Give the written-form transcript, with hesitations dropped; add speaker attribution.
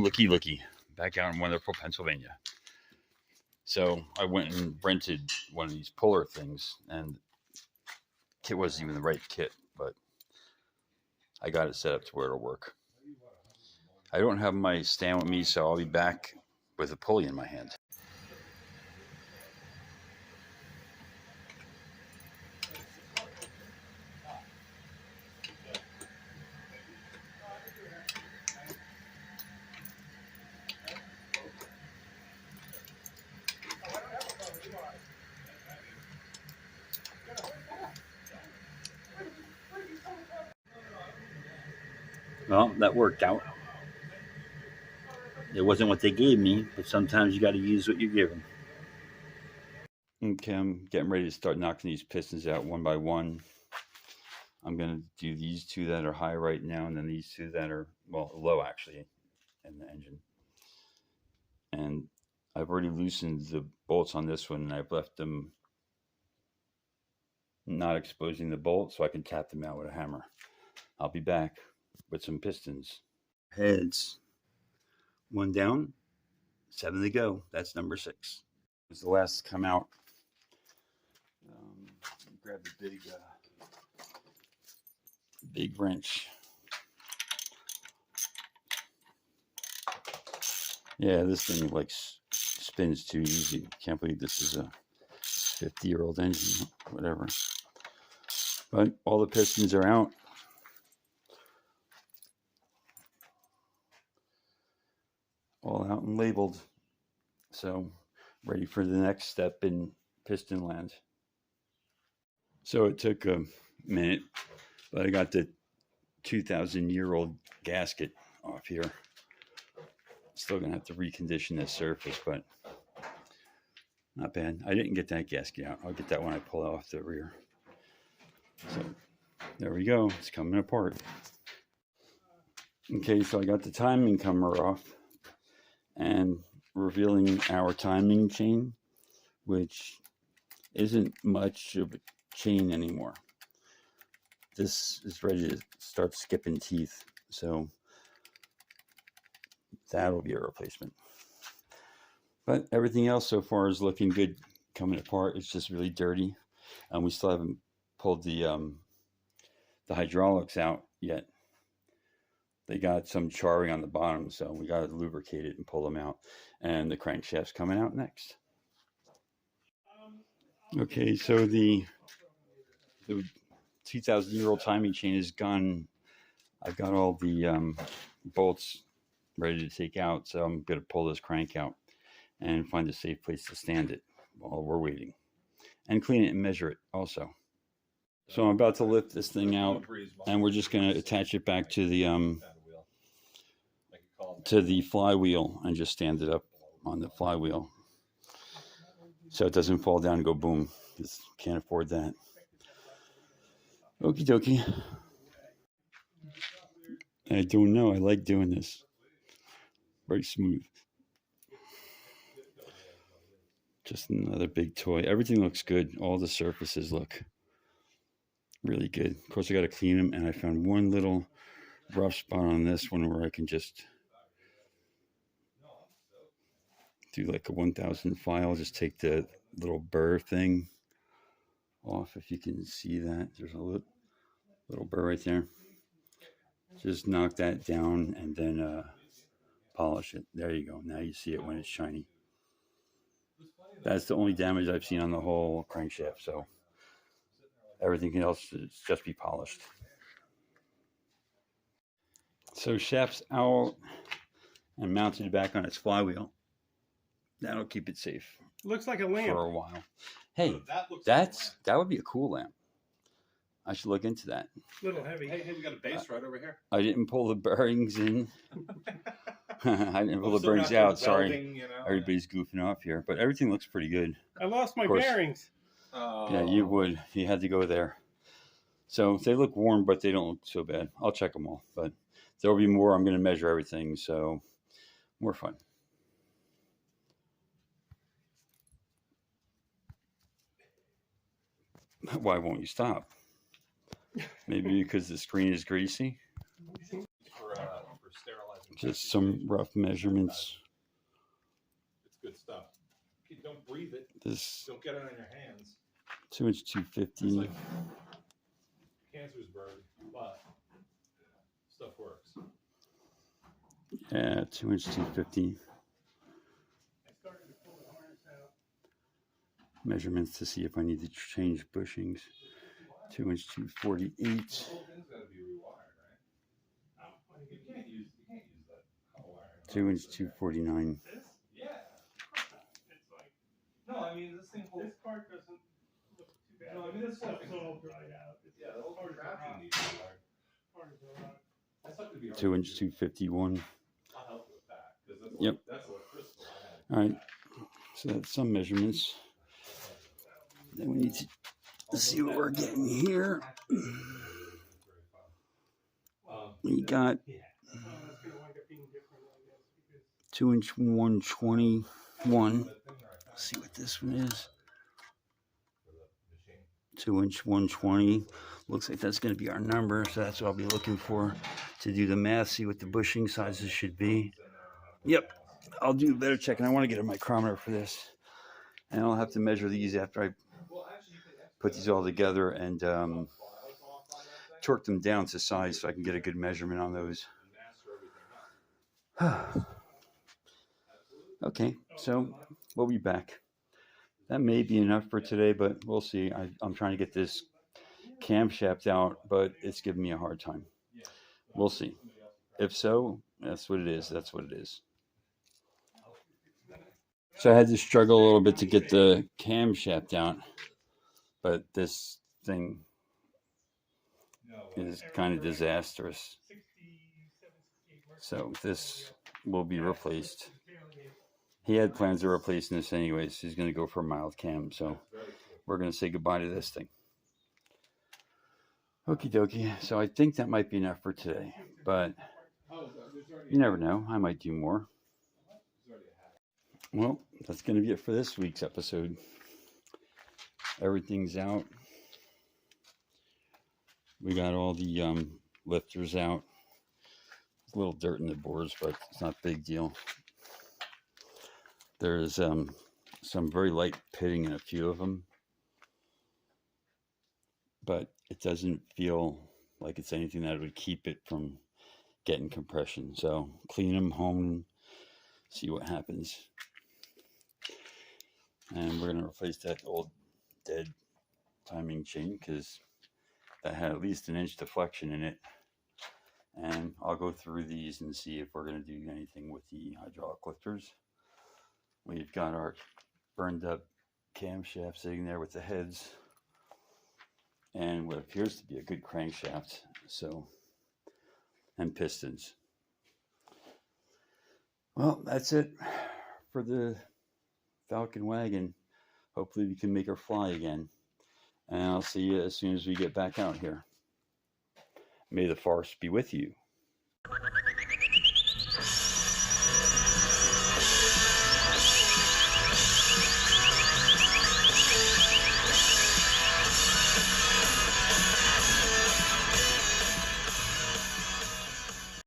Speaker 1: looky, back out in wonderful Pennsylvania. So I went and rented one of these puller things, and kit wasn't even the right kit, but I got it set up to where it'll work. I don't have my stand with me, so I'll be back with a pulley in my hand. Well, that worked out. It wasn't what they gave me, but sometimes you got to use what you're given. Okay, I'm getting ready to start knocking these pistons out one by one. I'm going to do these two that are high right now, and then these two that are, well, low actually, in the engine. And I've already loosened the bolts on this one, and I've left them not exposing the bolt so I can tap them out with a hammer. I'll be back with some pistons. Heads, one down, 7 to go. That's number 6. It's the last to come out. Grab the big wrench. Yeah, this thing like spins too easy. Can't believe this is a 50-year-old engine, whatever. But all the pistons are out. All out and labeled. So ready for the next step in piston land. So it took a minute, but I got the 2,000-year-old gasket off here. Still gonna have to recondition this surface, but not bad. I didn't get that gasket out. I'll get that when I pull off the rear. So there we go. It's coming apart. Okay, so I got the timing cover off and revealing our timing chain, which isn't much of a chain anymore. This is ready to start skipping teeth, so that'll be a replacement. But everything else so far is looking good, coming apart. It's just really dirty, and we still haven't pulled the hydraulics out yet. They got some charring on the bottom, so we got to lubricate it and pull them out. And the crankshaft's coming out next. Okay, so the 2,000-year-old timing chain is gone. I've got all the bolts ready to take out, so I'm going to pull this crank out and find a safe place to stand it while we're waiting. And clean it and measure it also. So I'm about to lift this thing out, and we're just going to attach it back to the flywheel and just stand it up on the flywheel so it doesn't fall down and go boom. Just can't afford that. Okie dokie. I don't know. I like doing this. Very smooth. Just another big toy. Everything looks good. All the surfaces look really good. Of course, I got to clean them, and I found one little rough spot on this one where I can just do like a 1000 file. Just take the little burr thing off, if you can see that. There's a little burr right there. Just knock that down and then polish it. There you go. Now you see it when it's shiny. That's the only damage I've seen on the whole crankshaft, so everything else is just be polished. So shaft's out and mounted back on its flywheel. That'll keep it safe.
Speaker 2: Looks like a lamp
Speaker 1: for a while. Hey, that would be a cool lamp. I should look into that.
Speaker 2: A little heavy.
Speaker 3: Hey, we got a base right over here.
Speaker 1: I didn't pull the bearings in. I didn't pull the bearings out. Sorry, you know, everybody's goofing off here, but everything looks pretty good.
Speaker 2: I lost my bearings.
Speaker 1: Yeah, you would. You had to go there. So they look worn, but they don't look so bad. I'll check them all, but there'll be more. I'm going to measure everything, so more fun. Why won't you stop? Maybe because the screen is greasy.
Speaker 3: For for sterilizing.
Speaker 1: Just some rough measurements.
Speaker 3: It's good stuff. Don't breathe it.
Speaker 1: This
Speaker 3: Don't get it on your hands.
Speaker 1: 2-inch
Speaker 3: It's
Speaker 1: 250.
Speaker 3: like Cancersburg, but stuff works.
Speaker 1: Yeah, 2-inch 250.
Speaker 2: I started to pull the harness out.
Speaker 1: Measurements to see if I need to change bushings. 2-inch 248.
Speaker 3: The whole thing's got to be rewired, right? You can't use that hot wire.
Speaker 1: 2-inch 249.
Speaker 2: This?
Speaker 3: Yeah.
Speaker 2: It's like,
Speaker 3: No, I mean this thing holds.
Speaker 2: this part doesn't look too bad.
Speaker 3: No, I mean, this
Speaker 2: stuff's
Speaker 3: whole thing-
Speaker 2: all dried out. It's
Speaker 3: Yeah, the whole
Speaker 2: hard as a rock.
Speaker 3: contraption needs rewired.
Speaker 2: Hard as a rock.
Speaker 3: That's not gonna be hard.
Speaker 1: 2-inch
Speaker 3: to do.
Speaker 1: 251.
Speaker 3: I'll help you with that because that's
Speaker 1: Yep.
Speaker 3: that's electrical.
Speaker 1: All right. So that's some measurements. Then we need to see what we're getting here. We got
Speaker 2: Yeah. That's going to wind up being different, I guess, because
Speaker 1: 2-inch 121. Let's see what this one is. 2-inch 120. Looks like that's going to be our number, so that's what I'll be looking for to do the math, see what the bushing sizes should be. Yep, I'll do a better check, and I want to get a micrometer for this. And I'll have to measure these after I put these all together and torque them down to size so I can get a good measurement on those. Okay, so we'll be back. That may be enough for today, but we'll see. I'm trying to get this camshaft out, but it's giving me a hard time. We'll see. If so, that's what it is. That's what it is. So I had to struggle a little bit to get the camshaft out, but this thing is kind of disastrous.
Speaker 2: 67, 68
Speaker 1: So this will be replaced. He had plans of replacing this anyways. He's going to go for a mild cam, so we're going to say goodbye to this thing. Okie dokie. So I think that might be enough for today, but you never know. I might do more. Well, that's going to be it for this week's episode. Everything's out. We got all the lifters out. There's a little dirt in the boards, but it's not a big deal. There's some very light pitting in a few of them, but it doesn't feel like it's anything that would keep it from getting compression. So clean them home, see what happens. And we're going to replace that old dead timing chain because that had at least 1 inch deflection in it. And I'll go through these and see if we're going to do anything with the hydraulic lifters. We've got our burned up camshaft sitting there with the heads and what appears to be a good crankshaft, so, and pistons. Well, that's it for the Falcon wagon. Hopefully we can make her fly again, and I'll see you as soon as we get back out here. May the force be with you.